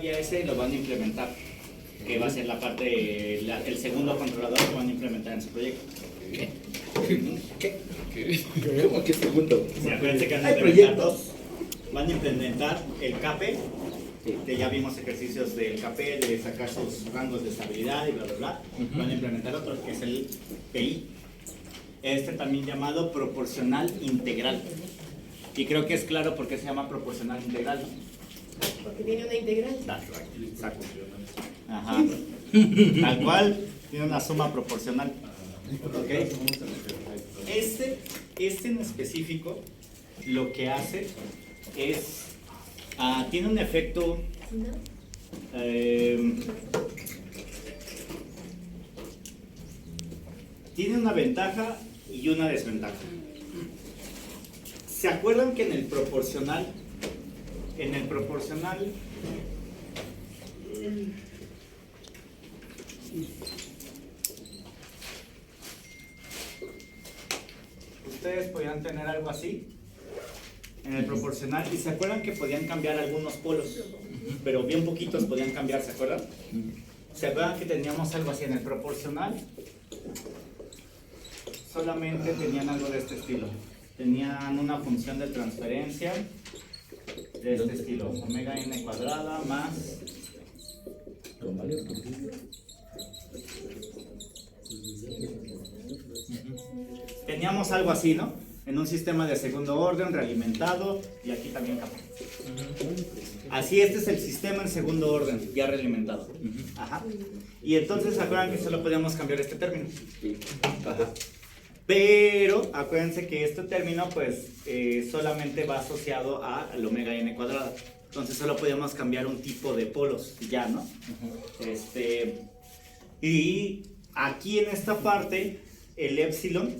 Ya ese lo van a implementar, que va a ser la parte, el segundo controlador que van a implementar en su proyecto. ¿Qué? ¿Cómo que segundo? Sí, acuérdense que Hay proyectos. van a implementar el CAPE, que ya vimos ejercicios del CAPE, de sacar sus rangos de estabilidad y bla, bla, bla. Van a implementar otro, que es el PI. Este también llamado proporcional integral. Y creo que es claro por qué se llama proporcional integral, ¿no? Porque tiene una integral. That's right. Exacto. Ajá. Tal cual, tiene una suma proporcional. ¿Ok? Este en específico lo que hace es, tiene un efecto, tiene una ventaja y una desventaja. ¿Se acuerdan que en el proporcional, ustedes podían tener algo así en el proporcional y se acuerdan que podían cambiar algunos polos, pero bien poquitos podían cambiar, ¿se acuerdan? ¿Se acuerdan que teníamos algo así en el proporcional? Solamente tenían algo de este estilo. Tenían una función de transferencia de este estilo, omega n cuadrada más teníamos algo así, ¿no? En un sistema de segundo orden, realimentado, y aquí también capa. Así, este es el sistema en segundo orden, ya realimentado. Ajá. Y entonces, ¿se acuerdan que solo podíamos cambiar este término? Ajá. Pero, acuérdense que este término, pues, solamente va asociado al omega n cuadrada. Entonces, solo podíamos cambiar un tipo de polos, ya, ¿no? Y aquí en esta parte, el épsilon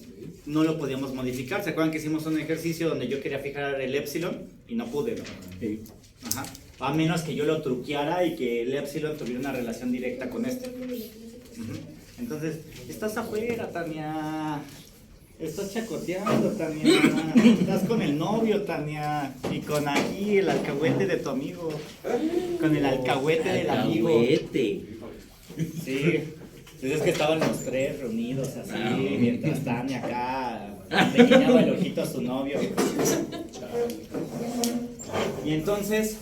no lo podíamos modificar. ¿Se acuerdan que hicimos un ejercicio donde yo quería fijar el épsilon y no pude, ¿no? Sí. Ajá. A menos que yo lo truqueara y que el épsilon tuviera una relación directa con este. Entonces, estás afuera, Tania. Estás chacoteando, Tania. Estás con el novio, Tania. Y con aquí el alcahuete de tu amigo. Con el alcahuete del amigo. Sí. Entonces es que estaban los tres reunidos así, mientras Tania acá le guiñaba el ojito a su novio. Y entonces,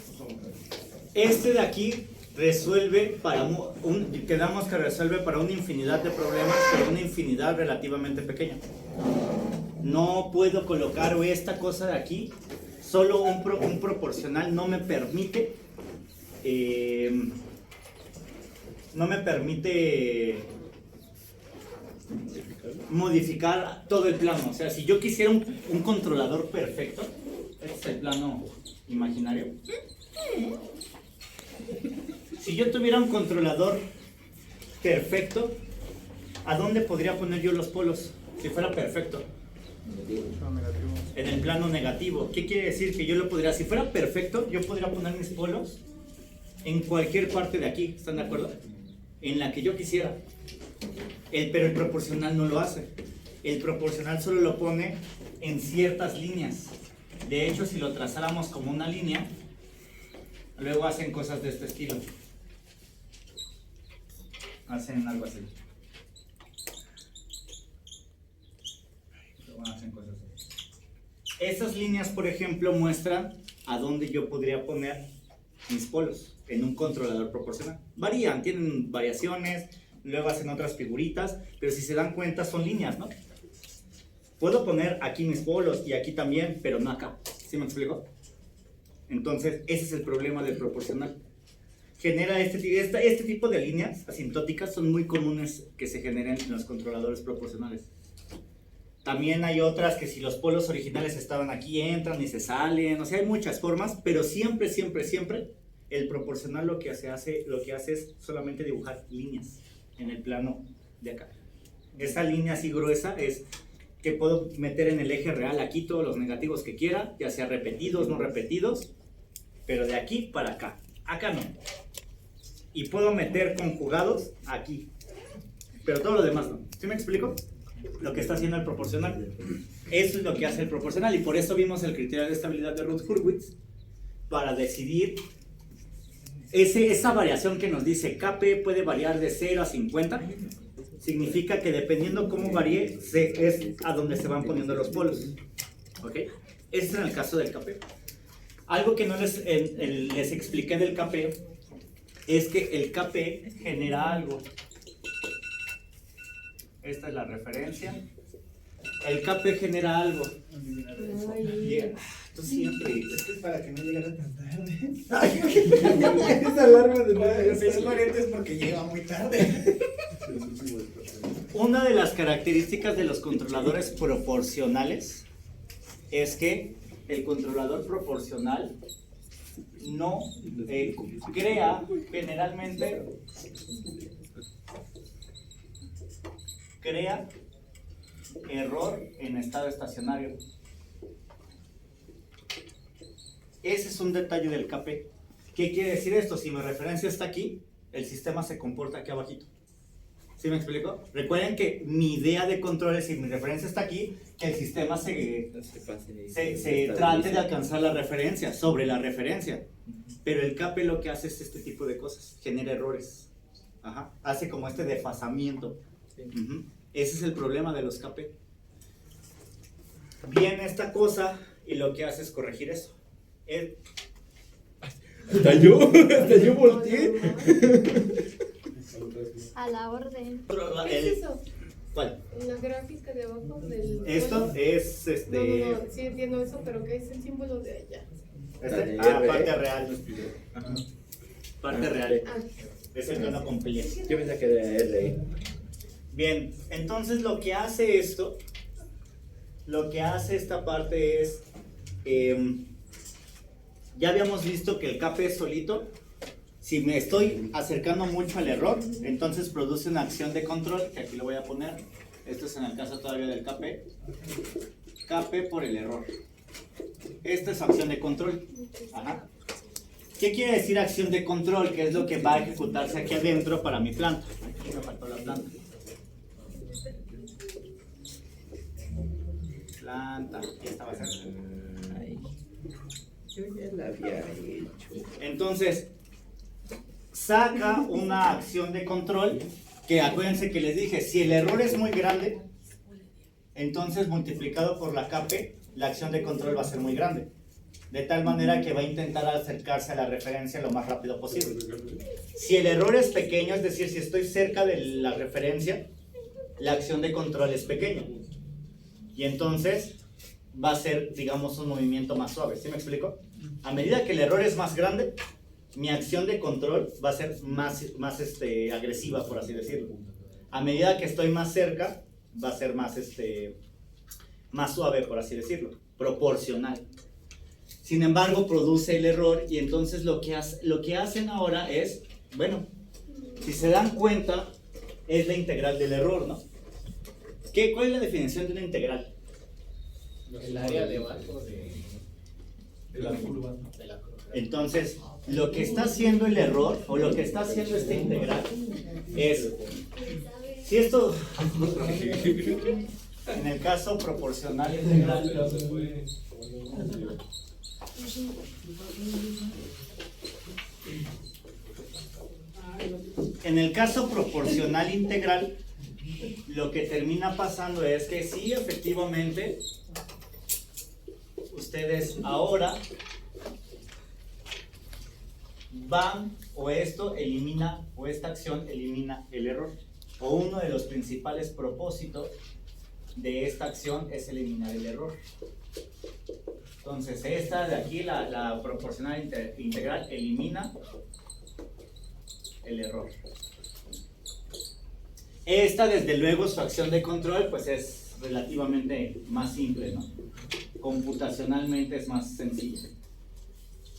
este de aquí resuelve para quedamos que resuelve para una infinidad de problemas, pero una infinidad relativamente pequeña. No puedo colocar esta cosa de aquí, solo un proporcional no me permite modificar todo el plano. O sea, si yo quisiera un controlador perfecto, este es el plano imaginario. Si yo tuviera un controlador perfecto, ¿a dónde podría poner yo los polos? Si fuera perfecto. En el plano negativo. ¿Qué quiere decir? Que yo lo podría, si fuera perfecto, yo podría poner mis polos en cualquier parte de aquí. ¿Están de acuerdo? En la que yo quisiera. Pero el proporcional no lo hace. El proporcional solo lo pone en ciertas líneas. De hecho, si lo trazáramos como una línea, luego hacen cosas de este estilo. Hacen algo así. Luego hacen cosas así. Esas líneas, por ejemplo, muestran a dónde yo podría poner mis polos en un controlador proporcional. Varían, tienen variaciones, luego hacen otras figuritas, pero si se dan cuenta son líneas, ¿no? Puedo poner aquí mis polos y aquí también, pero no acá. ¿Sí me explico? Entonces, ese es el problema del proporcional. Genera este tipo de líneas asintóticas, son muy comunes que se generen en los controladores proporcionales. También hay otras que si los polos originales estaban aquí, entran y se salen. O sea, hay muchas formas, pero siempre, siempre, siempre el proporcional lo que hace es solamente dibujar líneas en el plano de acá. Esa línea así gruesa es que puedo meter en el eje real aquí todos los negativos que quiera, ya sea repetidos, no repetidos, pero de aquí para acá. Acá no. Y puedo meter conjugados aquí, pero todo lo demás no. ¿Sí me explico? Lo que está haciendo el proporcional. Eso es lo que hace el proporcional y por eso vimos el criterio de estabilidad de Routh-Hurwitz para decidir esa variación que nos dice Kp puede variar de 0 a 50, significa que dependiendo cómo varíe, es a donde se van poniendo los polos. ¿Ok? Ese es en el caso del Kp. Algo que no les expliqué del Kp es que el Kp genera algo. Esta es la referencia. El Kp genera algo. Ay, Tú siempre. Es que es para que no llegara tan tarde. Esa alarma de nada. 6:40 es porque llega muy tarde. Una de las características de los controladores proporcionales es que el controlador proporcional no crea generalmente error en estado estacionario. Ese es un detalle del Kp. ¿Qué quiere decir esto? Si mi referencia está aquí, el sistema se comporta aquí abajito. ¿Sí me explico? Recuerden que mi idea de control es, si mi referencia está aquí, que el sistema se trate de alcanzar la referencia, sobre la referencia. Pero el Kp lo que hace es este tipo de cosas, genera errores. Ajá. Hace como este desfasamiento. Ese es el problema de los Kp. Viene esta cosa y lo que hace es corregir eso. Hasta yo volteé. A la orden. ¿qué es eso? ¿Cuál? La gráfica de abajo del... Esto es No, sí entiendo eso, pero ¿qué es el símbolo de allá? parte real. Parte real. Ah, Es el plano completo. Yo pensé que era R. Bien, entonces lo que hace esto, lo que hace esta parte es, ya habíamos visto que el Kp solito, si me estoy acercando mucho al error, entonces produce una acción de control, que aquí lo voy a poner. Esto es en el caso todavía del Kp. Kp por el error. Esta es acción de control. Ajá. ¿Qué quiere decir acción de control? Que es lo que va a ejecutarse aquí adentro para mi planta. Aquí me faltó la planta. Planta. Y esta va a ser. Ay, yo ya la había hecho. Entonces, saca una acción de control que, acuérdense que les dije, si el error es muy grande, entonces multiplicado por la Kp, la acción de control va a ser muy grande. De tal manera que va a intentar acercarse a la referencia lo más rápido posible. Si el error es pequeño, es decir, si estoy cerca de la referencia, la acción de control es pequeña. Y entonces va a ser, digamos, un movimiento más suave. ¿Sí me explico? A medida que el error es más grande, mi acción de control va a ser más agresiva, por así decirlo. A medida que estoy más cerca, va a ser más suave, por así decirlo, proporcional. Sin embargo, produce el error y entonces lo que hacen ahora es, bueno, si se dan cuenta, es la integral del error, ¿no? ¿Cuál es la definición de una integral? El área debajo de la curva. Entonces, lo que está haciendo el error, o lo que está haciendo esta integral, es, si esto, en el caso proporcional integral, en el caso proporcional integral, lo que termina pasando es que sí, efectivamente, ustedes ahora van, o esto elimina, o esta acción elimina el error. O uno de los principales propósitos de esta acción es eliminar el error. Entonces, esta de aquí, la proporcional integral, elimina el error. Esta, desde luego, su acción de control, pues es relativamente más simple, ¿no? Computacionalmente es más sencilla.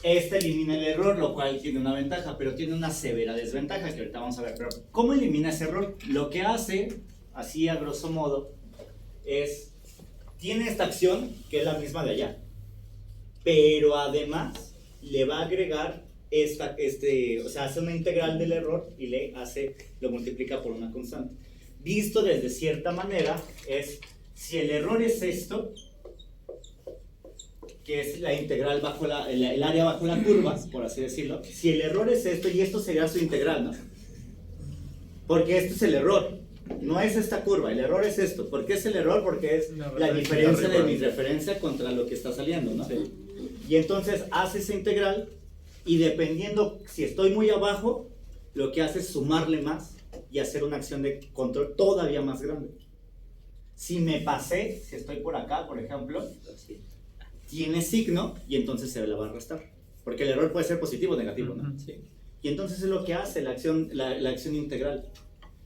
Esta elimina el error, lo cual tiene una ventaja, pero tiene una severa desventaja que ahorita vamos a ver. Pero, ¿cómo elimina ese error? Lo que hace, así a grosso modo, es, tiene esta acción, que es la misma de allá, pero además le va a agregar o sea, hace una integral del error y lo multiplica por una constante. Visto desde cierta manera, es, si el error es esto, que es la integral bajo el área bajo la curva, por así decirlo. Si el error es esto, y esto sería su integral, ¿no? Porque esto es el error, no es esta curva, el error es esto. ¿Por qué es el error? Porque es la diferencia de mi referencia contra lo que está saliendo, ¿no? Sí. Y entonces hace esa integral, y dependiendo si estoy muy abajo, lo que hace es sumarle más y hacer una acción de control todavía más grande. Si me pasé, si estoy por acá, por ejemplo, tiene signo y entonces se la va a restar. Porque el error puede ser positivo o negativo, ¿no? Sí. Y entonces es lo que hace la acción integral.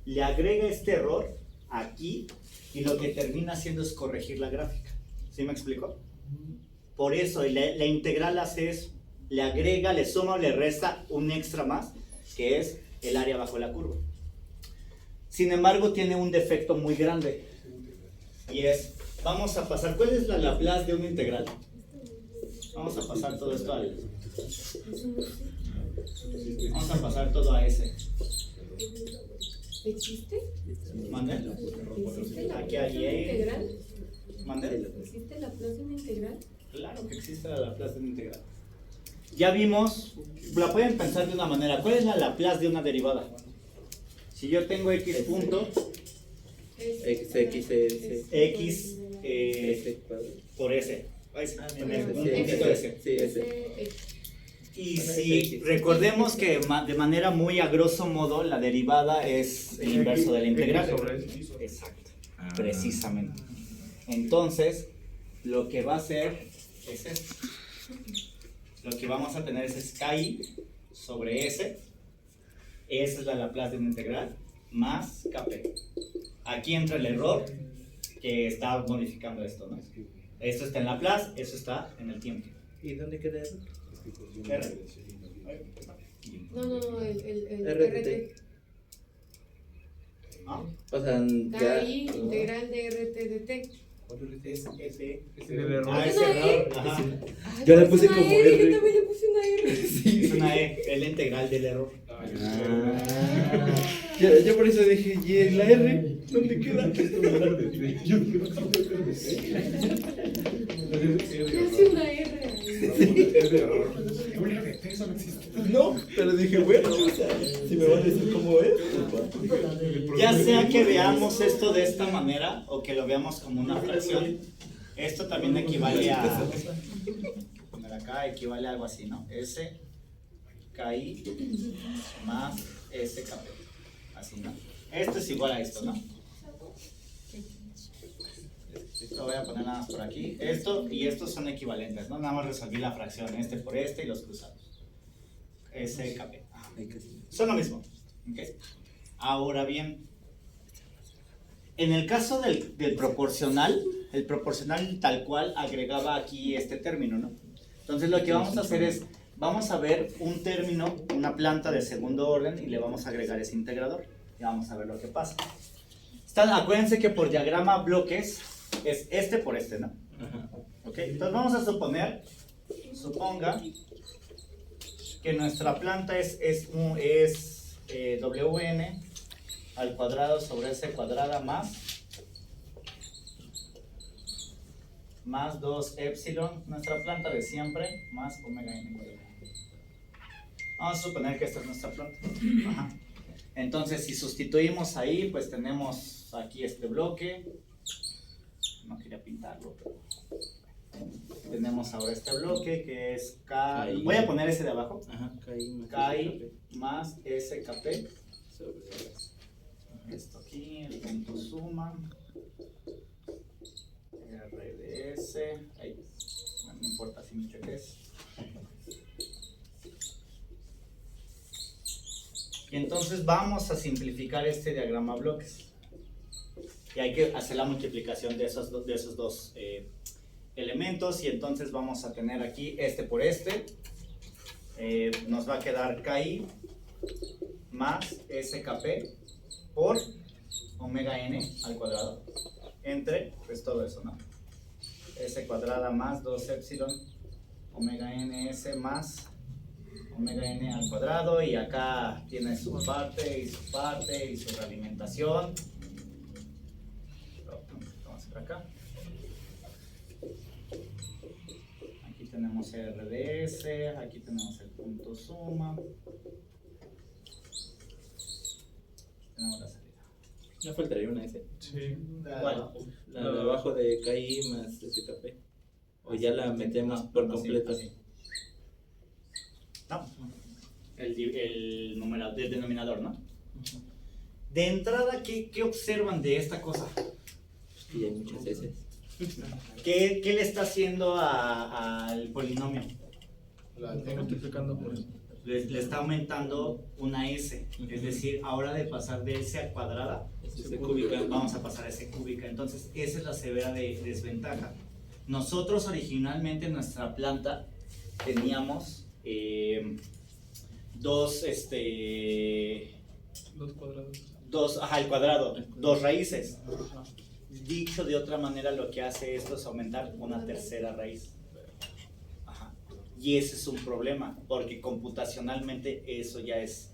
Le agrega este error aquí y lo que termina haciendo es corregir la gráfica. ¿Sí me explico? Por eso la integral hace eso. Le agrega, le suma o le resta un extra más, que es el área bajo la curva. Sin embargo, tiene un defecto muy grande. Y es, vamos a pasar, ¿cuál es la Laplace de una integral? Vamos a pasar todo esto vamos a pasar todo a S. ¿Existe? ¿Mande? ¿Existe la Aquí hay integral? ¿Mande? ¿Existe la Laplace de una integral? Claro que existe la Laplace de una integral. Ya vimos, la pueden pensar de una manera. ¿Cuál es la Laplace de una derivada? Si yo tengo x punto, x por s. En el puntito s. Y si recordemos que de manera muy a grosso modo la derivada es el inverso de la integral. Exacto, precisamente. Entonces, lo que va a hacer es esto. Lo que vamos a tener es KI sobre S. Esa es la Laplace de una integral más KP. Aquí entra el error que está modificando esto, ¿no? Esto está en Laplace, eso está en el tiempo. ¿Y dónde queda eso? No, el RT. ¿Ah? O sea, ya. KI integral de RT de T. Es F. Es el error. Ah, es error. Ajá. Yo le Ay, puse una como R. R. Yo también le puse una R. Es una E, es la integral del error. Yo por eso dije, ¿y la R? ¿Dónde queda? Yo hice una R. No, pero dije, bueno, o sea, si me van a decir cómo es. Ya sea que veamos esto de esta manera o que lo veamos como una fracción, esto también equivale a, poner acá, equivale a algo así, ¿no? S KI más SKP, así, ¿no? Esto es igual a esto, ¿no? Lo voy a poner nada más por aquí. Esto y estos son equivalentes, ¿no? Nada más resolví la fracción, este por este y los cruzados. SKP. Son lo mismo. ¿Okay? Ahora bien, en el caso del proporcional, el proporcional tal cual agregaba aquí este término, ¿no? Entonces lo que vamos a hacer es, vamos a ver un término, una planta de segundo orden y le vamos a agregar ese integrador. Y vamos a ver lo que pasa. Acuérdense que por diagrama bloques es este por este, ¿no? ¿Ok? Entonces vamos a suponga que nuestra planta es Wn al cuadrado sobre S cuadrada más 2 epsilon, nuestra planta de siempre, más omega n cuadrado. Vamos a suponer que esta es nuestra planta. Ajá. Entonces, si sustituimos ahí, pues tenemos aquí este bloque. No quería pintarlo, pero tenemos ahora este bloque que es K. Voy a poner ese de abajo. Ajá, KI más SKP. Esto aquí, el punto suma. RDS. Ahí. No importa si me cheques. Y entonces vamos a simplificar este diagrama a bloques. Y hay que hacer la multiplicación de esos dos elementos. Y entonces vamos a tener aquí este por este. Nos va a quedar KI más SKP por omega n al cuadrado. Entre, pues todo eso, ¿no? S cuadrada más 2 epsilon omega ns más omega n al cuadrado, y acá tiene su parte y su realimentación. Vamos a hacer acá. tenemos RDS, aquí tenemos el punto suma. Tenemos la salida. No faltaría una S. Sí. ¿Cuál? La de abajo de KI más SKP. O ya la metemos por completo. Sí. No, el denominador, ¿no? De entrada, ¿qué observan de esta cosa? Y hay muchas S. ¿Qué le está haciendo al polinomio? Está multiplicando por eso. Le está aumentando una S, es decir, ahora de pasar de S a cuadrada, S cúbica. vamos a pasar a S cúbica. Entonces, esa es la severa desventaja. Nosotros originalmente en nuestra planta teníamos dos Dos cuadrados. el cuadrado, dos raíces. Dicho de otra manera, lo que hace esto es aumentar una tercera raíz. Ajá. Y ese es un problema, porque computacionalmente eso ya es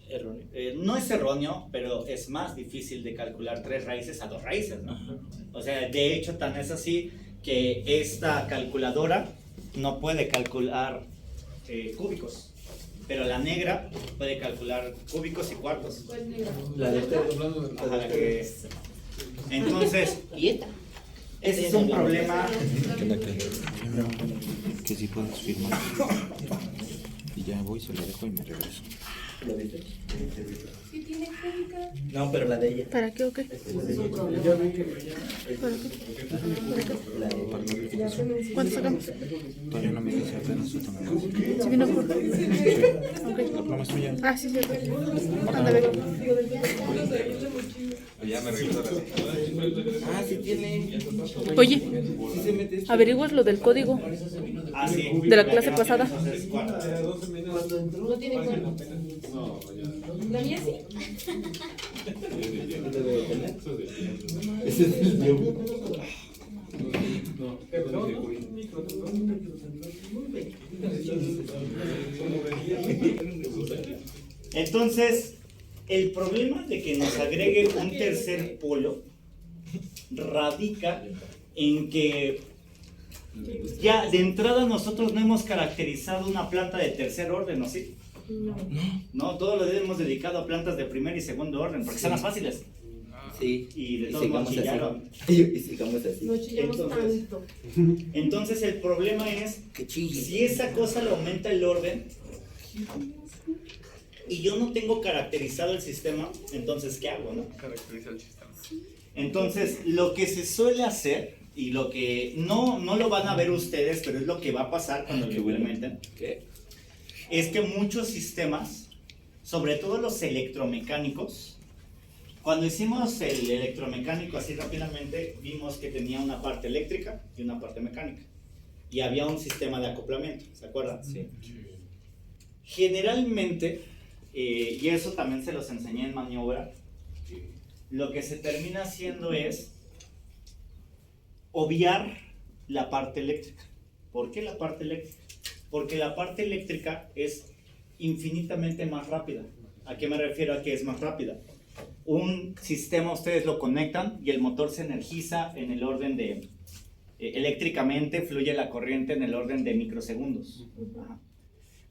Erróneo. no es erróneo, pero es más difícil de calcular 3 raíces a 2 raíces, ¿no? O sea, de hecho, tan es así que esta calculadora no puede calcular cúbicos, pero la negra puede calcular cúbicos y cuartos. ¿Cuál negra? La de este. Hablando de Ajá, la que- Entonces, ese es un problema. Que si puedes firmar. Y ya voy, se lo dejo y me regreso. ¿La de este? ¿Sí tiene cúbica? No, pero la de ella. ¿Para qué o qué? ya vi que La de Ya se mencionó. ¿Cuánto sacamos? Todavía no me dice apenas su tono. Si vino por... La pluma es tuya. Ah, sí, sí. Anda, ve. Ya me regreso ahora sí. Ah, sí tiene. Oye, Sí se mete. averiguas lo del código. Ah, sí. De la clase pasada. Entonces, cuartos. No tiene cuerpo. La mía sí. Ese es el mío. Entonces, el problema de que nos agregue un tercer polo radica en que ya de entrada nosotros no hemos caracterizado una planta de tercer orden, ¿no? ¿Sí? No, todo lo hemos dedicado a plantas de primer y segundo orden, porque son las fáciles. Sí. Y de todos modos chillaron. Y sigamos así. No chillamos Entonces- tanto. Entonces el problema es Que chille. si esa cosa le aumenta el orden y yo no tengo caracterizado el sistema, entonces ¿qué hago, no? caracteriza el sistema. Entonces, lo que se suele hacer, y lo que no lo van a ver ustedes, pero es lo que va a pasar cuando lo implementen, ¿Qué? es que muchos sistemas, sobre todo los electromecánicos, cuando hicimos el electromecánico así rápidamente, vimos que tenía una parte eléctrica y una parte mecánica. Y había un sistema de acoplamiento, ¿se acuerdan? Sí. Generalmente, y eso también se los enseñé en maniobra, lo que se termina haciendo es obviar la parte eléctrica. ¿Por qué la parte eléctrica? Porque la parte eléctrica es infinitamente más rápida. ¿A qué me refiero a que es más rápida? Un sistema ustedes lo conectan y el motor se energiza en el orden de... eléctricamente fluye la corriente en el orden de microsegundos. Ajá.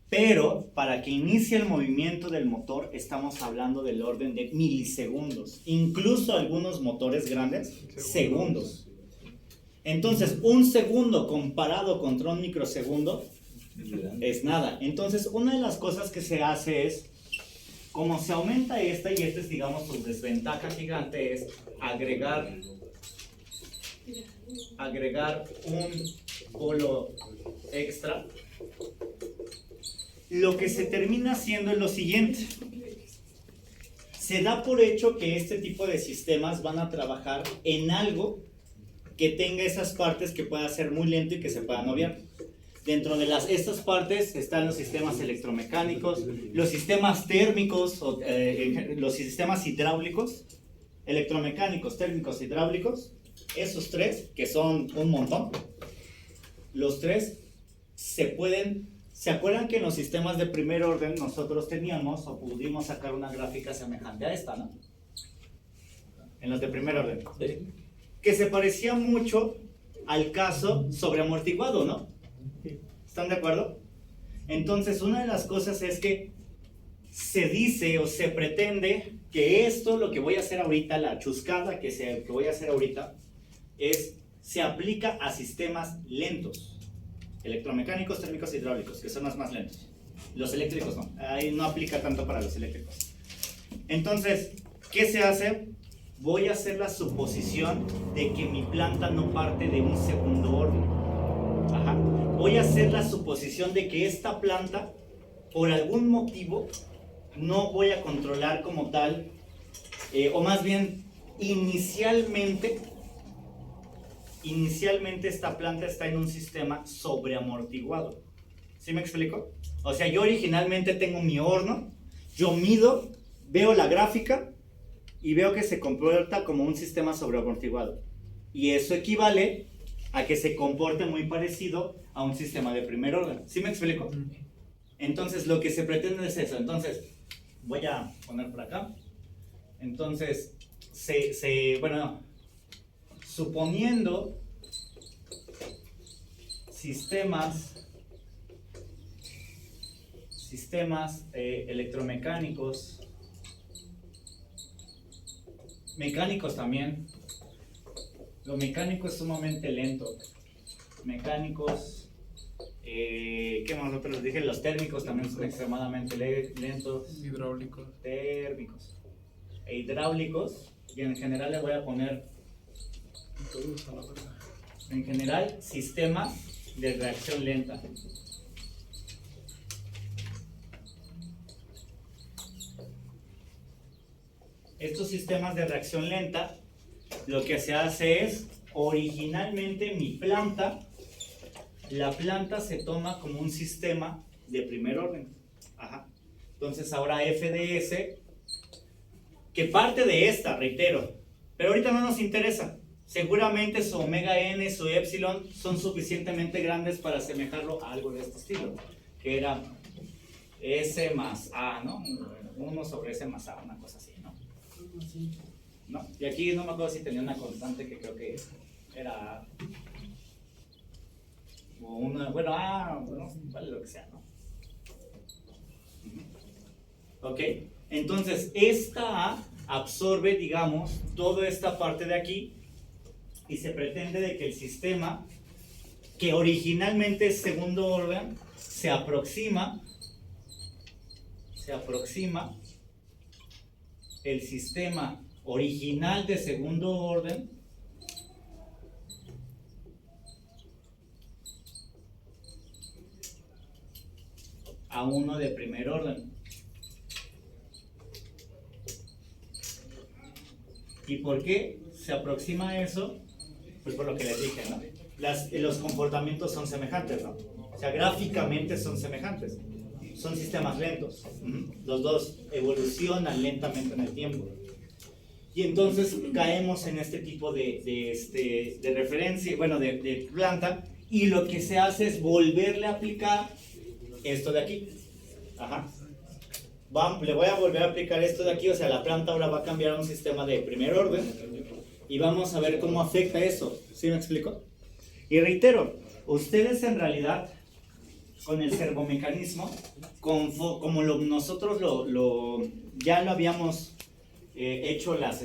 Pero para que inicie el movimiento del motor estamos hablando del orden de milisegundos. Incluso algunos motores grandes, segundos. Entonces, un segundo comparado contra un microsegundo es nada. Entonces, una de las cosas que se hace es, como se aumenta esta, y esta es, digamos, su desventaja gigante, es agregar un polo extra. Lo que se termina haciendo es lo siguiente. Se da por hecho que este tipo de sistemas van a trabajar en algo que tenga esas partes que pueda ser muy lento y que se puedan obviar. Dentro de estas partes están los sistemas electromecánicos, los sistemas térmicos, los sistemas hidráulicos, electromecánicos, térmicos, hidráulicos. Esos tres, que son un montón, los tres se pueden... ¿Se acuerdan que en los sistemas de primer orden nosotros teníamos o pudimos sacar una gráfica semejante a esta, ¿no? En los de primer orden. Sí. Que se parecía mucho al caso sobre amortiguado, ¿no? ¿Están de acuerdo? Entonces, una de las cosas es que se dice o se pretende que esto, lo que voy a hacer ahorita, la chuscada que voy a hacer ahorita, se aplica a sistemas lentos, electromecánicos, térmicos e hidráulicos, que son los más lentos. Los eléctricos no, ahí no aplica tanto para los eléctricos. Entonces, ¿qué se hace? Voy a hacer la suposición de que mi planta no parte de un segundo orden. Ajá. Voy a hacer la suposición de que esta planta, por algún motivo, no voy a controlar como tal, o más bien, inicialmente esta planta está en un sistema sobreamortiguado. ¿Sí me explico? O sea, yo originalmente tengo mi horno, yo mido, veo la gráfica y veo que se comporta como un sistema sobreamortiguado. Y eso equivale a que se comporte muy parecido a un sistema de primer orden. ¿Sí me explico? Entonces, lo que se pretende es eso. Entonces, voy a poner por acá. Entonces, bueno, suponiendo sistemas electromecánicos, mecánicos también. Lo mecánico es sumamente lento. Mecánicos, ¿qué más otros dije? Los térmicos también son extremadamente lentos. Hidráulicos. Térmicos e hidráulicos, y en general le voy a poner, Todos a la verga. en general, sistemas de reacción lenta. Estos sistemas de reacción lenta, lo que se hace es, originalmente la planta se toma como un sistema de primer orden. Ajá. Entonces ahora FDS, que parte de esta, reitero, pero ahorita no nos interesa. Seguramente su omega n, su epsilon son suficientemente grandes para asemejarlo a algo de este estilo, que era S más A, ¿no? 1 sobre S más A, una cosa así, ¿no? ¿No? Y aquí no me acuerdo si tenía una constante que creo que era A. O una, bueno, A, bueno, vale lo que sea, ¿no? Ok, entonces esta A absorbe, digamos, toda esta parte de aquí y se pretende de que el sistema, que originalmente es segundo orden, se aproxima el sistema original de segundo orden a uno de primer orden. ¿Y por qué se aproxima a eso? Pues por lo que les dije, ¿no? Los comportamientos son semejantes, ¿no? O sea, gráficamente son semejantes. Son sistemas lentos. Los dos evolucionan lentamente en el tiempo. Y entonces caemos en este tipo de referencia, bueno, de planta, y lo que se hace es volverle a aplicar esto de aquí. Ajá. Le voy a volver a aplicar esto de aquí, o sea, la planta ahora va a cambiar a un sistema de primer orden y vamos a ver cómo afecta eso. ¿Sí me explico? Y reitero, ustedes en realidad con el servomecanismo, como nosotros ya lo habíamos hecho las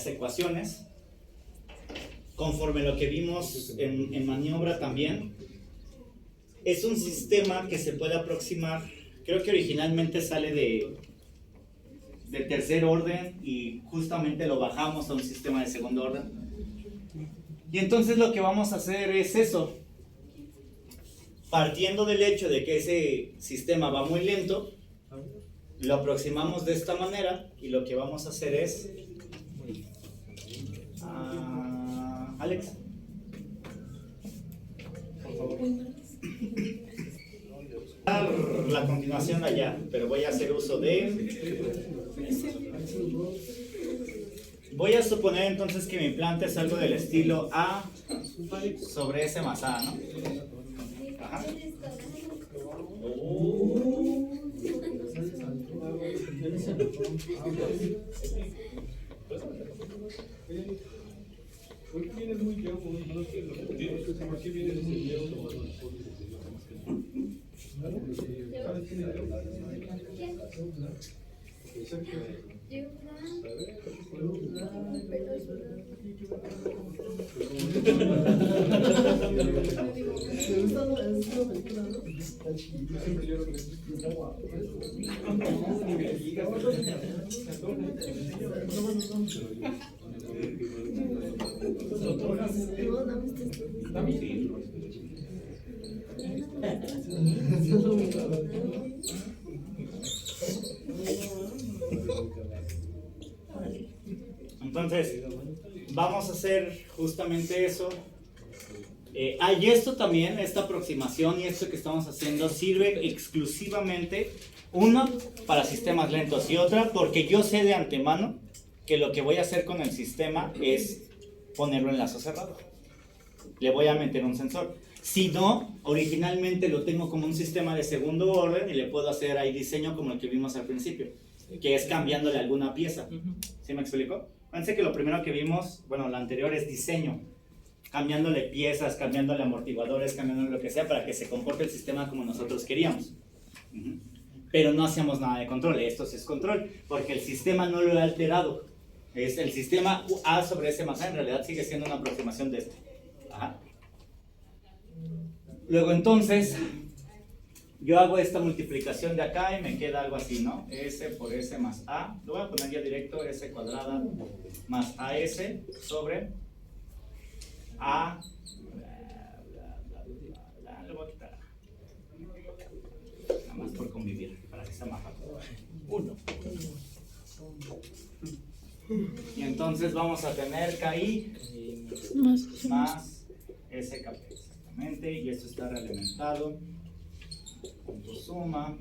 ecuaciones, conforme lo que vimos en maniobra también, es un sistema que se puede aproximar. Creo que originalmente sale de tercer orden y justamente lo bajamos a un sistema de segundo orden. Y entonces lo que vamos a hacer es eso. Partiendo del hecho de que ese sistema va muy lento, lo aproximamos de esta manera y lo que vamos a hacer es... Alex, por favor. La continuación allá, pero voy a hacer uso voy a suponer entonces que mi planta es algo del estilo A sobre S más A, ¿no? Ajá. Entonces, vamos a hacer justamente eso. Y esto también, esta aproximación y esto que estamos haciendo sirve exclusivamente, uno, para sistemas lentos y otra, porque yo sé de antemano que lo que voy a hacer con el sistema es ponerlo en lazo cerrado. Le voy a meter un sensor. Si no, originalmente lo tengo como un sistema de segundo orden y le puedo hacer ahí diseño como el que vimos al principio, que es cambiándole alguna pieza. ¿Sí me explico? Pensé que lo primero que vimos, bueno, lo anterior es diseño, cambiándole piezas, cambiándole amortiguadores, cambiándole lo que sea para que se comporte el sistema como nosotros queríamos. Pero no hacíamos nada de control. Esto sí es control, porque el sistema no lo he alterado. Es el sistema A sobre S más A, en realidad sigue siendo una aproximación de este. Ajá. Luego entonces, yo hago esta multiplicación de acá y me queda algo así, ¿no? S por S más A, lo voy a poner ya directo, S cuadrada más AS sobre A, le voy a quitar nada más por convivir, para que sea más rápido. 1. Y entonces vamos a tener KI más SKP, exactamente, y esto está realimentado. Punto suma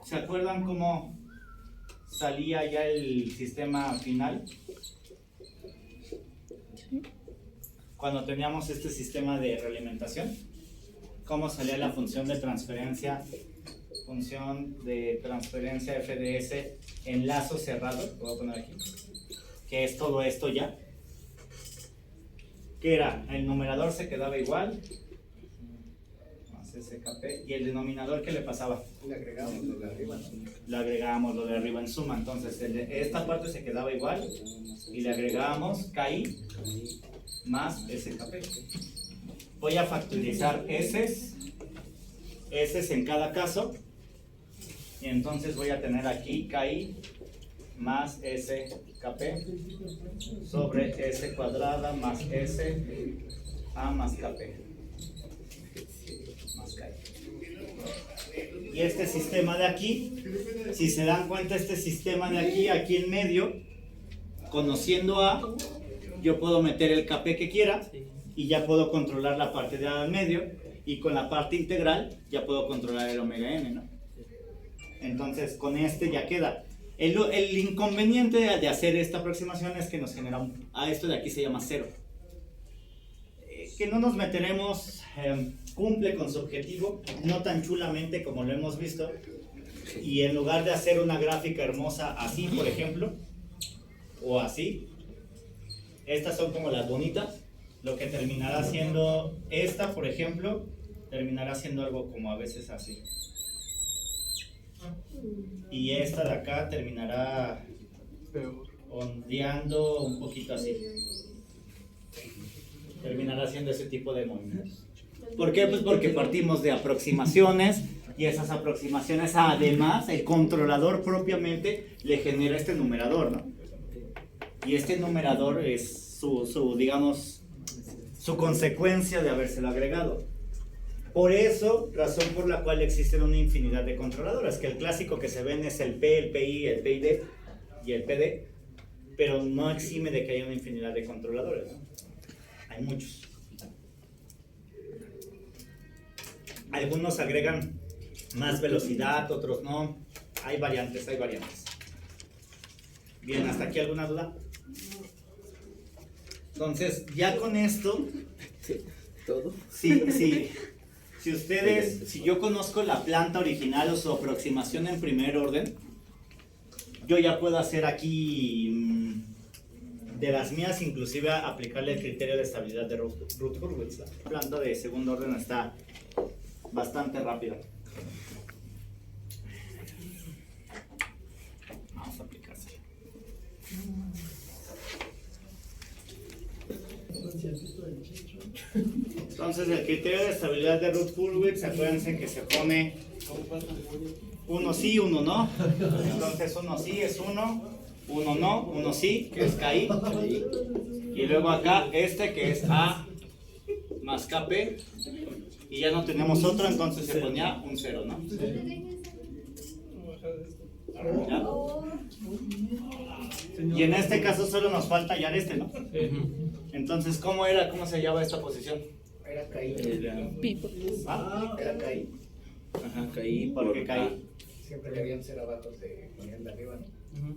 ¿Se acuerdan cómo salía ya el sistema final? Cuando teníamos este sistema de realimentación, ¿cómo salía la función de transferencia? Función de transferencia FDS en lazo cerrado, lo voy a poner aquí, que es todo esto ya, que era, el numerador se quedaba igual, más SKP, y el denominador, ¿qué le pasaba? Le agregamos lo de arriba, ¿no? Le agregábamos lo de arriba en suma, entonces esta parte se quedaba igual, y le agregábamos KI más SKP. Voy a factorizar S en cada caso, y entonces voy a tener aquí KI más SKP sobre S cuadrada más S A más KP más KI. Y este sistema de aquí, si se dan cuenta, este sistema de aquí en medio, conociendo A, yo puedo meter el KP que quiera y ya puedo controlar la parte de A en medio, y con la parte integral ya puedo controlar el omega n, ¿no? Entonces con este ya queda. El inconveniente de hacer esta aproximación es que nos genera esto de aquí se llama 0. Que no nos meteremos, cumple con su objetivo, no tan chulamente como lo hemos visto, y en lugar de hacer una gráfica hermosa así, por ejemplo, o así, estas son como las bonitas, lo que terminará siendo esta, por ejemplo, terminará siendo algo como a veces así. Y esta de acá terminará ondeando un poquito así. Terminará haciendo ese tipo de movimientos. ¿Por qué? Pues porque partimos de aproximaciones, y esas aproximaciones, además, el controlador propiamente le genera este numerador, ¿no? Y este numerador es digamos, su consecuencia de habérselo agregado. Por eso, razón por la cual existen una infinidad de controladores, que el clásico que se ven es el P, el PI, el PID y el PD, pero no exime de que haya una infinidad de controladores, ¿no? Hay muchos. Algunos agregan más velocidad, otros no. Hay variantes, hay variantes. Bien, ¿hasta aquí alguna duda? Entonces, ya con esto... ¿Todo? Sí, sí. si yo conozco la planta original o su aproximación en primer orden, yo ya puedo hacer aquí de las mías, inclusive aplicarle el criterio de estabilidad de Rutherford. La planta de segundo orden está bastante rápida. Vamos a aplicársela. Entonces el criterio de estabilidad de Rutherford, acuérdense que se pone uno sí, uno no. Entonces uno sí es uno, uno no, uno sí, que es KI. Y luego acá este que es A más KP. Y ya no tenemos otro, entonces se ponía un 0, ¿no? ¿Ya? Y en este caso solo nos falta hallar este, ¿no? Entonces, ¿cómo se hallaba esta posición? Era caí. Pipo. ¿Ah? Era caí. Ajá, caí. ¿Por qué caí? Siempre querían ser abajo de ponían de arriba, ¿no?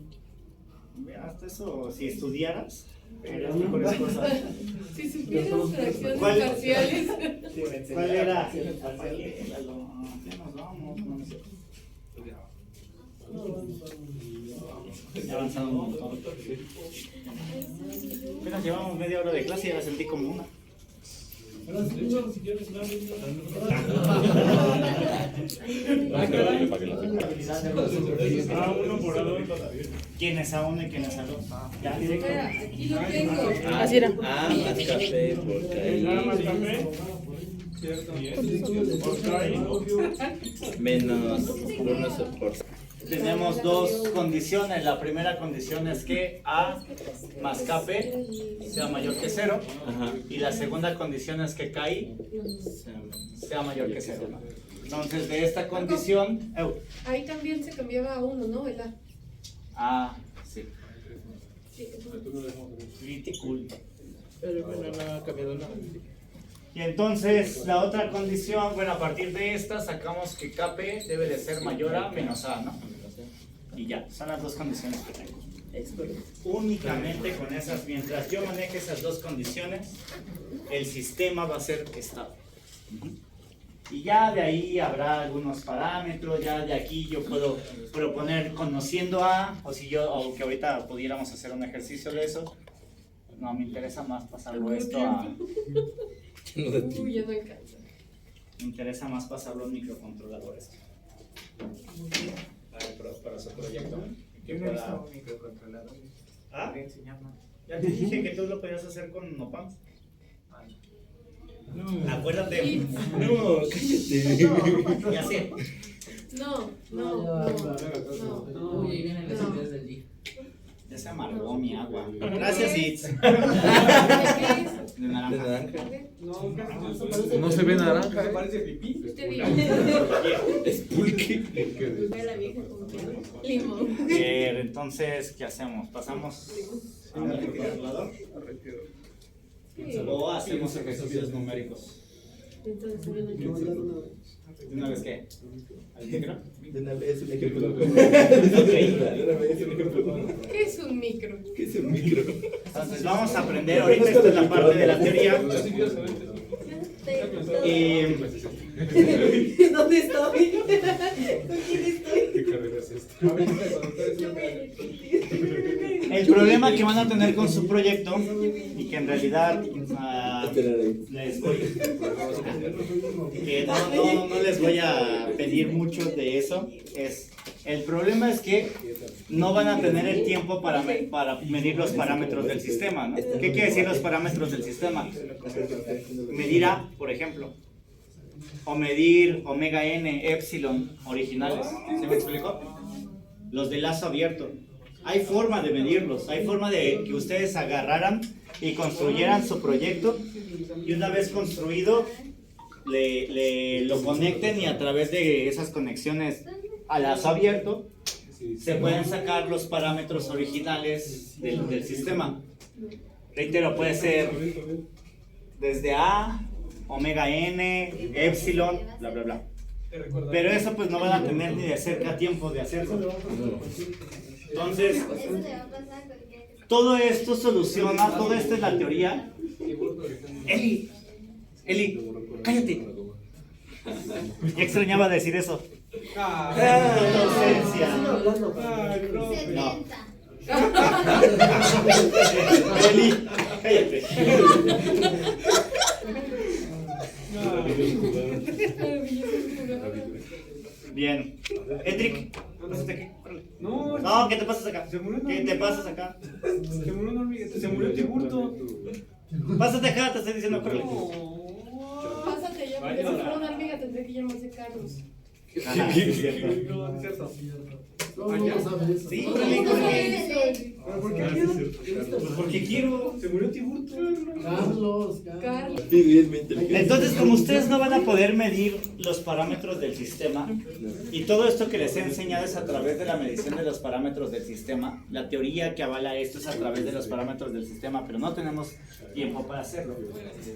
Mira, hasta eso, si estudiaras, harías mejores cosas. Si supieras fracciones ¿Cuál? parciales. ¿Cuál era? Ya nos vamos, no sé. Ya avanzado un montón. Apenas llevamos media hora de clase y ya la sentí como una. ¿Quién es a uno y quién es a dos? Ya, Espera, aquí lo tengo. Así era. Ah, más café por caí. Menos uno por. tenemos dos condiciones. La primera condición es que A más KP sea mayor que 0. Ajá. Y la segunda condición es que KI sea mayor que 0, ¿no? Entonces, de esta condición... Ahí también se cambiaba a 1, ¿no? El A. Ah, sí. Pretty cool. Pero bueno, no ha cambiado nada. Y entonces, la otra condición, bueno, a partir de esta sacamos que KP debe de ser mayor a menos A, ¿no? Y ya, son las dos condiciones que tengo. Únicamente con esas, mientras yo maneje esas dos condiciones, el sistema va a ser estable. Y ya de ahí habrá algunos parámetros, ya de aquí yo puedo proponer conociendo A, o si yo, o que ahorita pudiéramos hacer un ejercicio de eso. No, me interesa más pasarlo esto a... Uy, ya no alcanza. Me interesa más pasarlo a un microcontrolador esto. Para su proyecto. Que Yo no he pueda... visto microcontroladores. ¿Ah? Voy a enseñarme. Ya te dije que tú lo podías hacer con Nopams. Acuérdate. No, cállate. Ya sé. No. Uy, ahí vienen las ideas del día. Ya se amargó mi agua. Gracias, Itz. ¿De qué es? De naranja. De naranja. No se ve naranja. Parece pipí. Usted diga. Es pulque. Ve la vieja como que limón. Entonces, ¿qué hacemos? ¿Pasamos a un microcontrolador? ¿O hacemos ejercicios numéricos? Entonces, se viene aquí. ¿De una vez qué? ¿Al micro? De una vez un ejemplo. ¿Qué es un micro? ¿Qué es un micro? Entonces, vamos a aprender. Ahorita esta es la parte de la teoría. ¿Dónde estoy? ¿Con quién estoy? ¿Qué carrera es esta? El problema que van a tener con su proyecto, y que en realidad les voy, que no les voy a pedir mucho de eso, es el problema es que no van a tener el tiempo para medir los parámetros del sistema, ¿no? ¿Qué quiere decir los parámetros del sistema? Medir A, por ejemplo, o medir omega n, epsilon originales. ¿Se me explicó? Los de lazo abierto. Hay forma de medirlos, hay forma de que ustedes agarraran y construyeran su proyecto y una vez construido lo conecten y a través de esas conexiones a lazo abierto se pueden sacar los parámetros originales del sistema. Reitero, puede ser desde A, omega n, epsilon, bla bla bla. Pero eso pues no van a tener ni de cerca tiempo de hacerlo. Entonces, todo esto soluciona, todo esto es la teoría. Eli, cállate. Ya extrañaba decir eso. Docencia. No. Eli, cállate. Bien. Edric, pásate aquí. No, ¿qué te pasas acá? ¿Qué te pasas acá? Se murió una hormiga, se murió Tiburto. Pásate acá, te estoy diciendo, córrele. Pásate ya, porque si fuera una hormiga tendré que llamarse Carlos. Ajá, sí, es cierto. Sí, córrele. ¿Por qué quiero? Pues porque quiero. Se murió Tiburto. Carlos. Entonces, como ustedes no van a poder medir los parámetros del sistema, y todo esto que les he enseñado es a través de la medición de los parámetros del sistema, la teoría que avala esto es a través de los parámetros del sistema, pero no tenemos tiempo para hacerlo.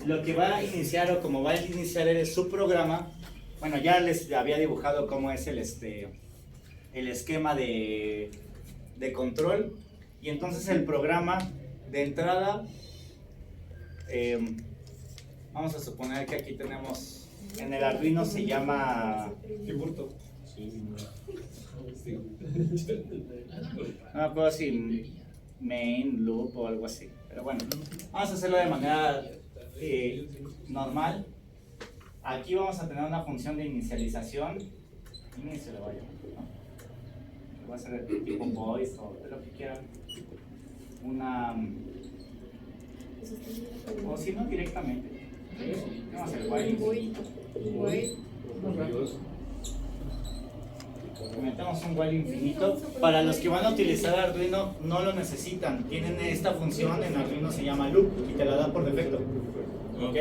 Lo que va a iniciar o como va a iniciar es su programa. Bueno, ya les había dibujado cómo es el esquema de control, y entonces el programa de entrada, vamos a suponer que aquí tenemos, en el Arduino se llama Tiburto. no me acuerdo si main, loop o algo así, pero bueno, vamos a hacerlo de manera normal. Aquí vamos a tener una función de inicialización, inicio le voy a llamar, ¿no? Que va a ser de tipo voice o de lo que quieran, una, o si no directamente, vamos a hacer while. Metemos un while infinito. Para los que van a utilizar Arduino no lo necesitan, tienen esta función en Arduino, se llama loop y te la da por defecto. ¿Ok?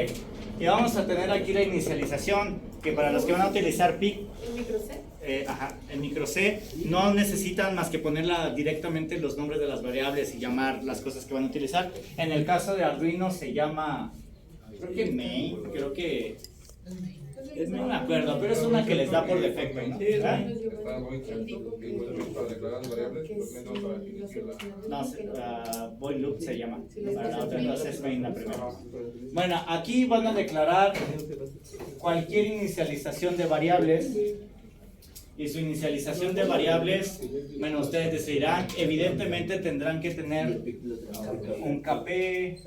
Y vamos a tener aquí la inicialización, que para los que van a utilizar PIC, ¿El micro C? en micro C, no necesitan más que ponerla directamente los nombres de las variables y llamar las cosas que van a utilizar. En el caso de Arduino se llama, creo que main, no me acuerdo, pero es una que les da por defecto, ¿no? ¿verdad? Está muy exacto, que igual para declarar las variables, pues menos para iniciar la... No, void loop se llama, para la otra, entonces main la primera. Bueno, aquí van a declarar cualquier inicialización de variables, y su inicialización de variables, bueno, ustedes decidirán, evidentemente tendrán que tener un KP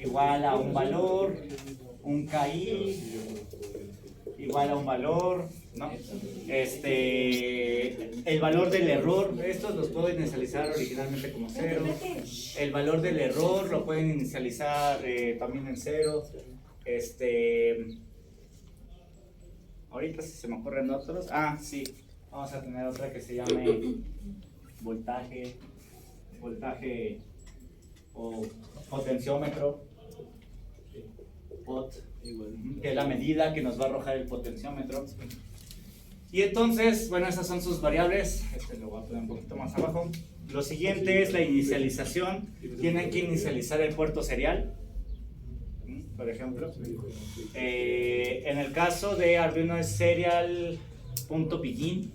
igual a un valor, un KI igual a un valor, ¿no? El valor del error, estos los puedo inicializar originalmente como 0. El valor del error lo pueden inicializar también en 0. Ahorita si se me ocurren otros. Ah, sí. Vamos a tener otra que se llame voltaje o potenciómetro. Pot, que es la medida que nos va a arrojar el potenciómetro. Y entonces, bueno, esas son sus variables. Lo voy a poner un poquito más abajo. Lo siguiente es la inicialización. Tienen que inicializar el puerto serial, por ejemplo. En el caso de Arduino es serial.begin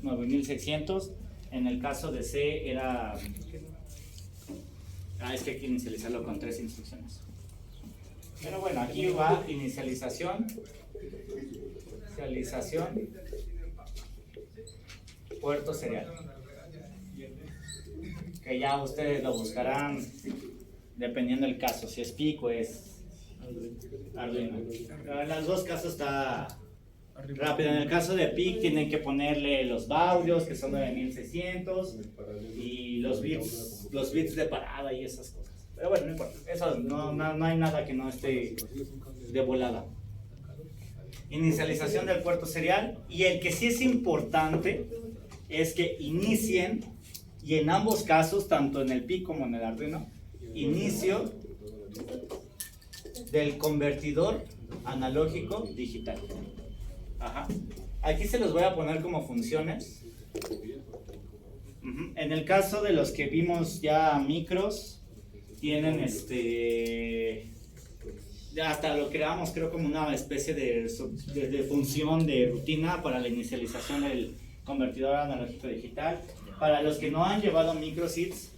9600. En el caso de C era... es que hay que inicializarlo con 3 instrucciones. Pero bueno, aquí va inicialización, puerto serial, que ya ustedes lo buscarán dependiendo del caso, si es PIC o es Arduino. Pero en los dos casos está rápido. En el caso de PIC tienen que ponerle los baudios, que son 9600, y los bits de parada y esas cosas. Pero bueno, no importa, eso no hay nada que no esté de volada. Inicialización del puerto serial, y el que sí es importante es que inicien, y en ambos casos, tanto en el PIC como en el Arduino, inicio del convertidor analógico digital. Ajá. Aquí se los voy a poner como funciones. En el caso de los que vimos ya micros, tienen hasta lo creamos creo como una especie de función de rutina para la inicialización del convertidor analógico digital. Para los que no han llevado microsits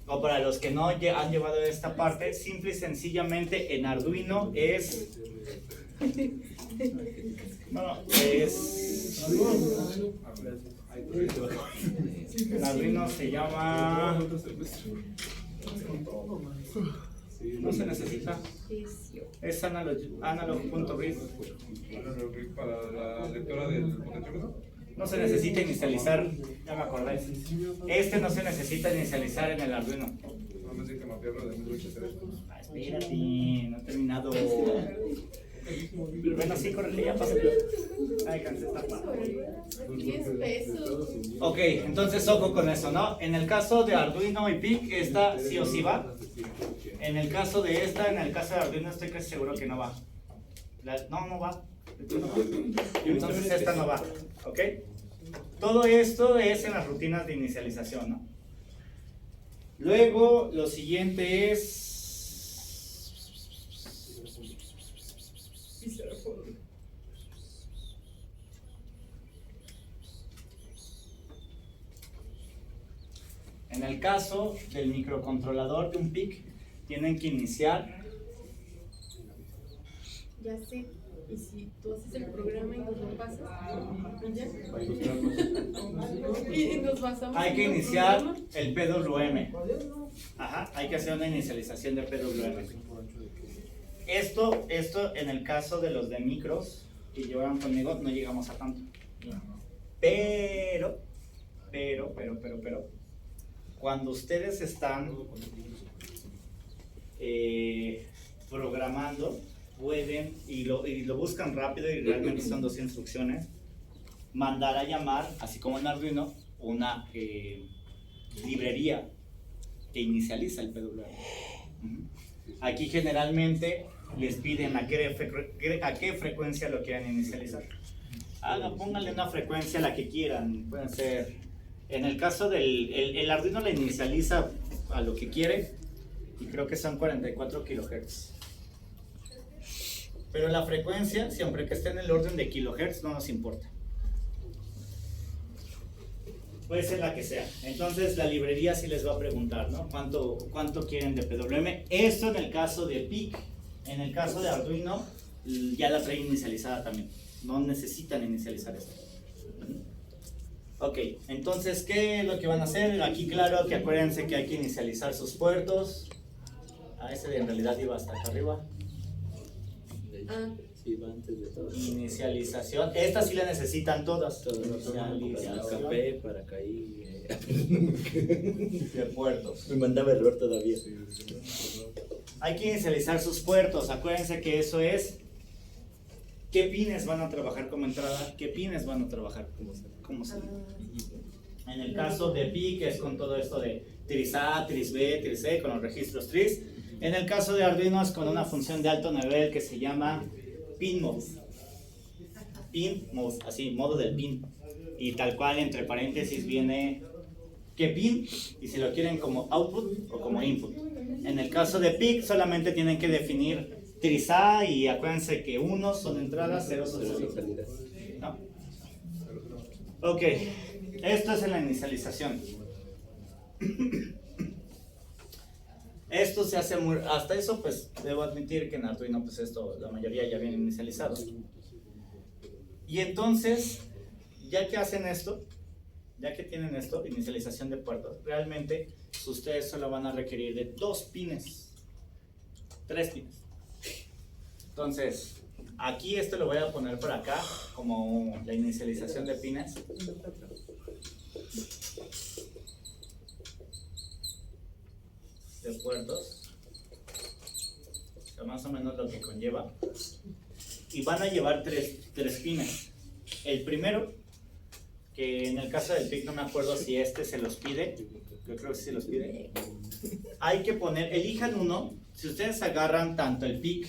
o para los que no han llevado esta parte, simple y sencillamente en Arduino es No, es... El Arduino se llama... No se necesita. Es analog.read. Para la lectora del potenciómetro. No se necesita inicializar, ya me acordé. Este no se necesita inicializar en el Arduino. Solamente hay que mapearlo de 1083. Ah, espérate, no he terminado. Bueno, sí, córrele, ya pásale. Ay, cansé esta parte. 10 pesos. Ok, entonces ojo con eso, ¿no? En el caso de Arduino y PIC, esta sí o sí va. En el caso de esta, en el caso de Arduino estoy casi seguro que no va. No va. Entonces esta no va, ¿ok? Todo esto es en las rutinas de inicialización, ¿no? Luego, lo siguiente es... En el caso del microcontrolador de un PIC, tienen que iniciar. Ya sé. Y si tú haces el programa y nos lo pasas, ¿ya? Y nos basamos Hay que en el iniciar programa. el PWM. Ajá, hay que hacer una inicialización de PWM. Esto en el caso de los de micros que llevan conmigo, no llegamos a tanto. Pero, cuando ustedes están programando, pueden, y lo buscan rápido y realmente son 2 instrucciones, mandar a llamar, así como en Arduino, una librería que inicializa el PWM. Aquí generalmente les piden a qué frecuencia lo quieran inicializar. Pónganle una frecuencia a la que quieran, pueden ser, en el caso del el Arduino le inicializa a lo que quiere y creo que son 44 kHz. Pero la frecuencia, siempre que esté en el orden de kilohertz, no nos importa. Puede ser la que sea. Entonces la librería sí les va a preguntar, ¿no? ¿Cuánto quieren de PWM? Esto en el caso de PIC. En el caso de Arduino, ya la trae inicializada también. No necesitan inicializar esto. Ok, entonces, ¿qué es lo que van a hacer? Aquí claro que acuérdense que hay que inicializar sus puertos. Ese en realidad iba hasta acá arriba. Sí, va antes de todo. Inicialización. Esta sí la necesitan todas. Para Inicialización café, para caí. de puertos. Me mandaba error todavía. Hay que inicializar sus puertos. Acuérdense que eso es qué pines van a trabajar como entrada, qué pines van a trabajar como salida. En el caso de PIC es con todo esto de tris A, tris B, tris C, con los registros tris. En el caso de Arduino es con una función de alto nivel que se llama pin mode. Pin mode, así, modo del pin. Y tal cual entre paréntesis viene qué pin y si lo quieren como output o como input. En el caso de PIC solamente tienen que definir tris A y acuérdense que unos son entradas, ceros son salidas. No. Ok, esto es en la inicialización. Esto se hace muy... Hasta eso pues debo admitir que en Arduino pues esto la mayoría ya viene inicializado. Y entonces, ya que hacen esto, ya que tienen esto, inicialización de puertos, realmente ustedes solo van a requerir de 2 pines, 3 pines. Entonces, aquí esto lo voy a poner por acá como la inicialización de pines. De puertos, o sea, más o menos lo que conlleva, y van a llevar tres pines. El primero, que en el caso del PIC no me acuerdo si este se los pide, yo creo que sí se los pide, hay que poner, elijan uno. Si ustedes agarran tanto el PIC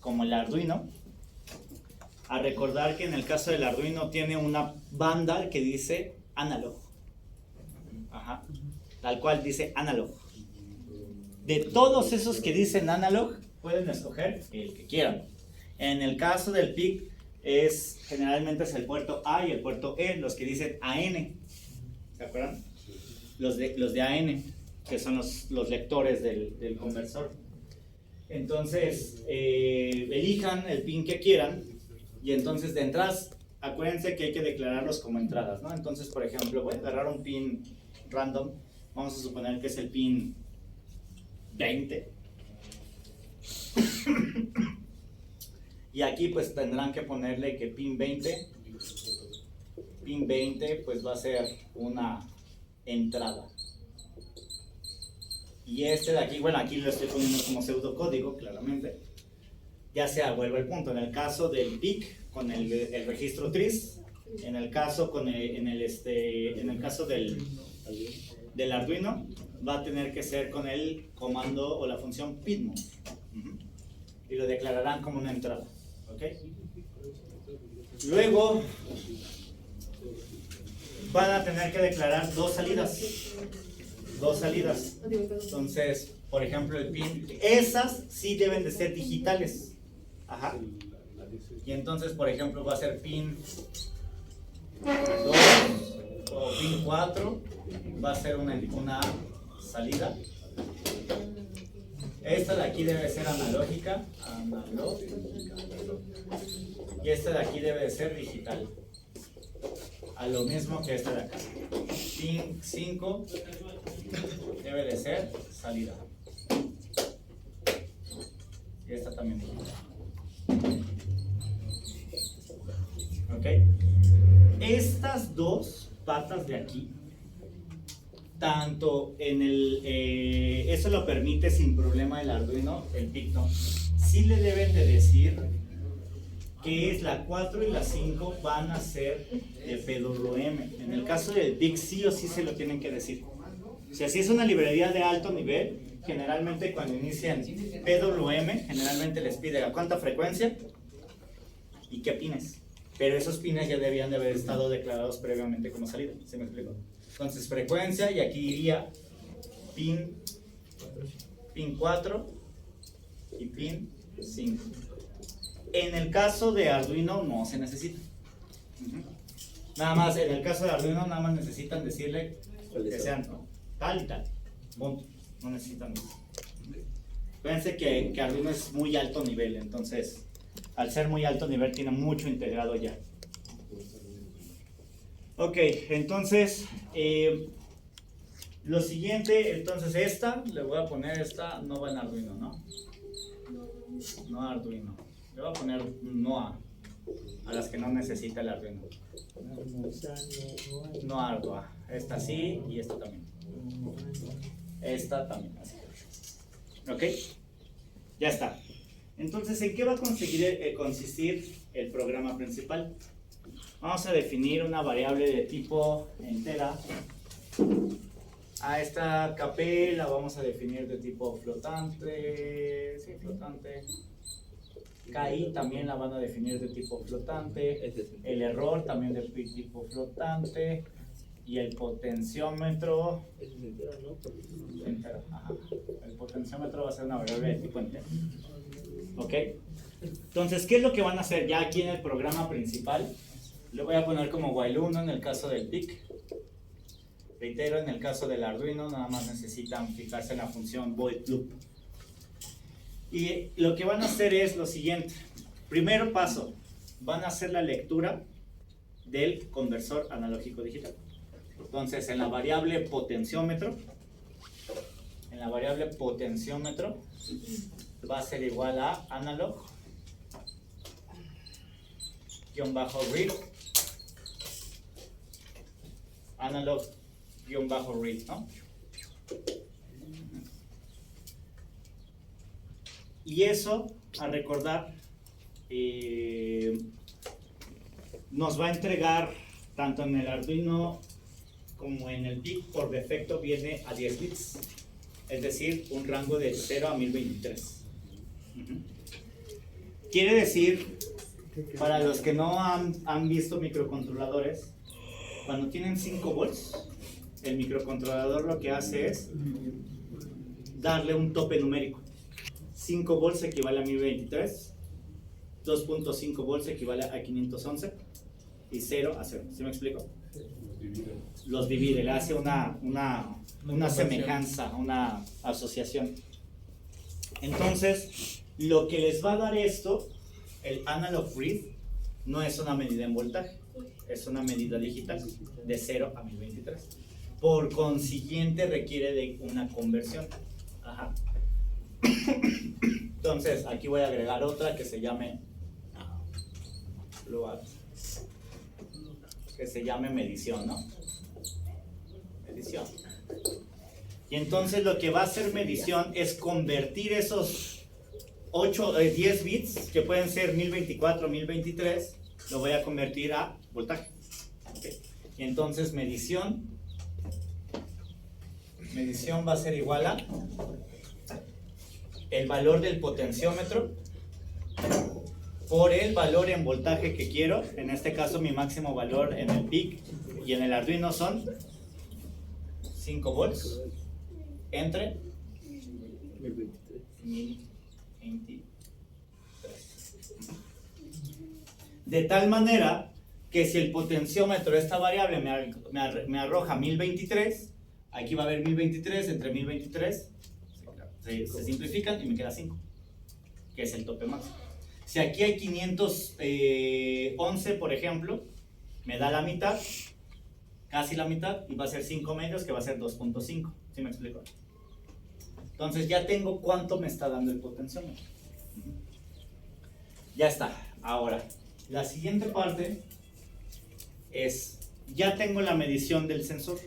como el Arduino, a recordar que en el caso del Arduino tiene una banda que dice analog, tal cual dice analog. De todos esos que dicen analog, pueden escoger el que quieran. En el caso del PIC, generalmente es el puerto A y el puerto E, los que dicen AN. ¿Se acuerdan? Los de AN, que son los lectores del conversor. Entonces, elijan el pin que quieran y entonces de entradas, acuérdense que hay que declararlos como entradas, ¿no? Entonces, por ejemplo, voy a agarrar un pin random, vamos a suponer que es el pin 20. Y aquí pues tendrán que ponerle que pin 20 pues va a ser una entrada. Y este de aquí, bueno, aquí lo estoy poniendo como pseudocódigo, claramente. Ya sea, vuelvo al punto, en el caso del PIC con el registro TRIS, en el caso en el caso del Arduino, va a tener que ser con el comando o la función PIDMOV. Y lo declararán como una entrada. ¿Ok? Luego van a tener que declarar dos salidas. Entonces, por ejemplo, el pin, esas sí deben de ser digitales. Ajá. Y entonces, por ejemplo, va a ser pin 2 o pin 4, va a ser una salida. Esta de aquí debe ser analógica, y esta de aquí debe de ser digital, a lo mismo que esta de acá. Pin 5 debe de ser salida, y esta también digital. ¿Ok? Estas dos patas de aquí, tanto en eso lo permite sin problema el Arduino, el PIC no, sí le deben de decir que es la 4 y la 5 van a ser de PWM. En el caso del PIC sí o sí se lo tienen que decir. O sea, si es una librería de alto nivel, generalmente cuando inician PWM, generalmente les pide a cuánta frecuencia y qué pines. Pero esos pines ya debían de haber estado declarados previamente como salida. ¿Se me explicó? Entonces frecuencia, y aquí iría pin 4 y pin 5. En el caso de Arduino no se necesita. Nada más, en el caso de Arduino nada más necesitan decirle que sean tal y tal. Punto. No necesitan más. Fíjense que Arduino es muy alto nivel, entonces al ser muy alto nivel tiene mucho integrado ya. Ok, entonces lo siguiente, entonces esta, le voy a poner esta, no va en Arduino, ¿no? No Arduino. Le voy a poner no a las que no necesita el Arduino. No Arduino. Esta sí y esta también. Esta también, así. ¿Ok? Ya está. Entonces, ¿en qué va a consistir el programa principal? Vamos a definir una variable de tipo entera. A esta KP la vamos a definir de tipo flotante. Sí, flotante. KI también la van a definir de tipo flotante. El error también de tipo flotante. Y el potenciómetro entero. Ajá. El potenciómetro va a ser una variable de tipo entero. ¿Ok? Entonces, ¿qué es lo que van a hacer ya aquí en el programa principal? Le voy a poner como while 1 en el caso del PIC. Reitero, en el caso del Arduino nada más necesitan fijarse en la función void loop. Y lo que van a hacer es lo siguiente. Primero paso, van a hacer la lectura del conversor analógico digital. Entonces, en la variable potenciómetro va a ser igual a analog-read, analog-read, ¿no? Y eso, a recordar, nos va a entregar, tanto en el Arduino como en el PIC, por defecto viene a 10 bits, es decir, un rango de 0 a 1023. Quiere decir, para los que no han visto microcontroladores, cuando tienen 5 volts, el microcontrolador lo que hace es darle un tope numérico. 5 volts equivale a 1023, 2.5 volts equivale a 511 y 0 a 0. ¿Sí me explico? Los divide, le hace una semejanza, una asociación. Entonces, lo que les va a dar esto, el analog read, no es una medida en voltaje, es una medida digital de 0 a 1023. Por consiguiente, requiere de una conversión. Ajá. Entonces, aquí voy a agregar otra que se llame medición, ¿no? Medición. Y entonces lo que va a hacer medición es convertir esos 10 bits, que pueden ser 1024, 1023, lo voy a convertir a voltaje. ¿Okay? Y entonces medición va a ser igual a el valor del potenciómetro por el valor en voltaje que quiero. En este caso mi máximo valor en el PIC y en el Arduino son 5 volts entre 1023. De tal manera que si el potenciómetro, esta variable me arroja 1023, aquí va a haber 1023 entre 1023, se simplifican y me queda 5, que es el tope máximo. Si aquí hay 511, por ejemplo, me da la mitad, casi la mitad, y va a ser 5 medios, que va a ser 2.5. ¿Sí me explico? Entonces ya tengo cuánto me está dando el potenciómetro. Ya está. Ahora, la siguiente parte es, ya tengo la medición del sensor.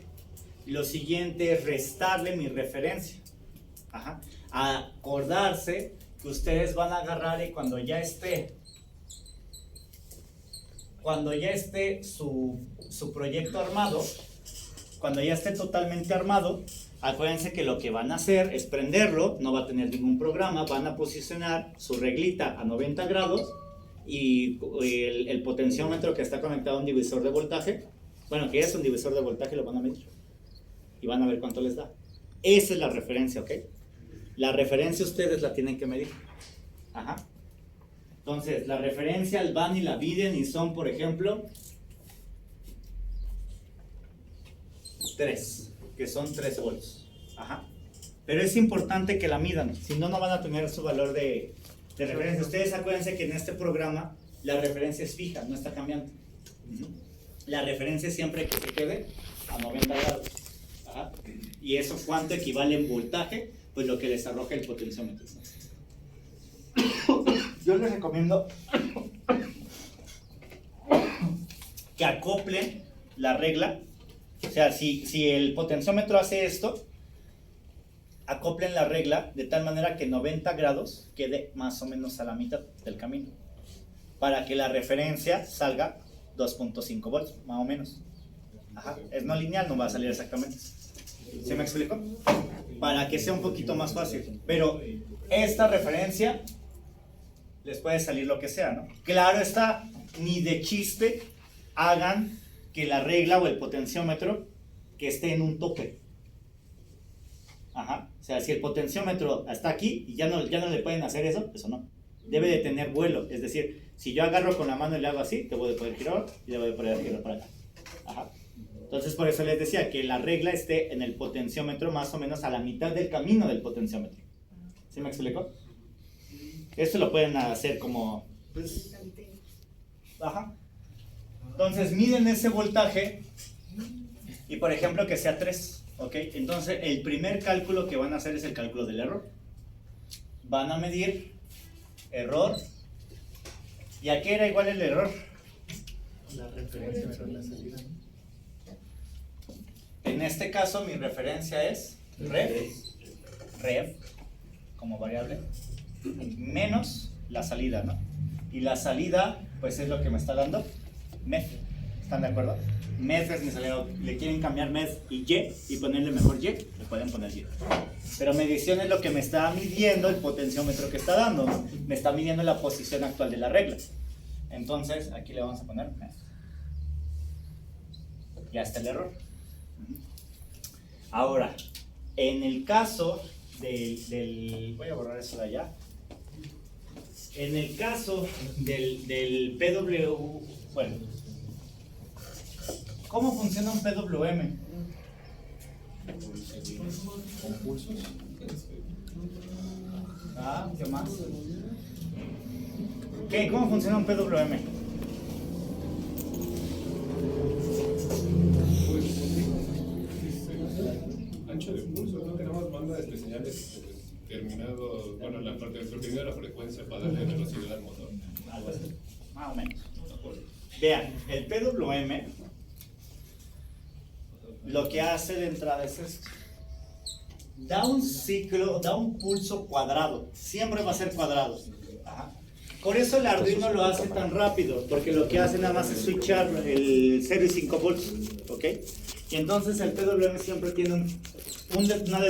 Lo siguiente es restarle mi referencia. Ajá. Acordarse que ustedes van a agarrar y cuando ya esté su proyecto armado, cuando ya esté totalmente armado, acuérdense que lo que van a hacer es prenderlo, no va a tener ningún programa, van a posicionar su reglita a 90 grados y el potenciómetro que está conectado a un divisor de voltaje, bueno, que es un divisor de voltaje, lo van a medir y van a ver cuánto les da. Esa es la referencia, ¿ok? La referencia ustedes la tienen que medir. Ajá. Entonces, la referencia van y la miden y son, por ejemplo, 3, que son 3 volts. Ajá. Pero es importante que la midan, si no, no van a tener su valor de referencia. Ustedes acuérdense que en este programa la referencia es fija, no está cambiando. La referencia siempre que se quede a 90 grados. Ajá. Y eso, ¿cuánto equivale en voltaje? Pues lo que les arroja el potenciómetro. Yo les recomiendo que acoplen la regla. O sea, si el potenciómetro hace esto, acoplen la regla de tal manera que 90 grados quede más o menos a la mitad del camino, para que la referencia salga 2.5 volts, más o menos. Ajá. Es no lineal, no va a salir exactamente. ¿Se me explicó? Para que sea un poquito más fácil. Pero esta referencia les puede salir lo que sea, ¿no? Claro está, ni de chiste hagan que la regla o el potenciómetro que esté en un tope. Ajá. O sea, si el potenciómetro está aquí y ya no le pueden hacer eso, eso no. Debe de tener vuelo. Es decir, si yo agarro con la mano y le hago así, te voy a poder girar y le voy a poder girar para acá. Ajá. Entonces, por eso les decía que la regla esté en el potenciómetro más o menos a la mitad del camino del potenciómetro. ¿Sí me explico? Esto lo pueden hacer como... pues, ajá. Entonces, miden ese voltaje y, por ejemplo, que sea 3. ¿Ok? Entonces, el primer cálculo que van a hacer es el cálculo del error. Van a medir error. ¿Y a qué era igual el error? La referencia de la salida. En este caso mi referencia es ref como variable menos la salida, ¿no? Y la salida pues es lo que me está dando med. ¿Están de acuerdo? Med es mi salida. Le quieren cambiar med y ponerle mejor y, le pueden poner y. Pero medición es lo que me está midiendo el potenciómetro que está dando, ¿no? Me está midiendo la posición actual de la regla. Entonces aquí le vamos a poner med. Ya está el error. Ahora, en el caso voy a borrar eso de allá. En el caso del PW, bueno, ¿cómo funciona un PWM? Ah, ¿qué más? ¿Qué? ¿Cómo funciona un PWM? Ancho de pulso, no tenemos banda de señales terminado, bueno, la parte determinada de la frecuencia para darle velocidad al motor. Algo así, más o menos. Vean, el PWM lo que hace de entrada es esto. Da un ciclo, da un pulso cuadrado. Siempre va a ser cuadrado. Ajá. Por eso el Arduino lo hace tan rápido, porque lo que hace nada más es switchar el 0 y 5 volts. ¿Ok? Y entonces el PWM siempre tiene una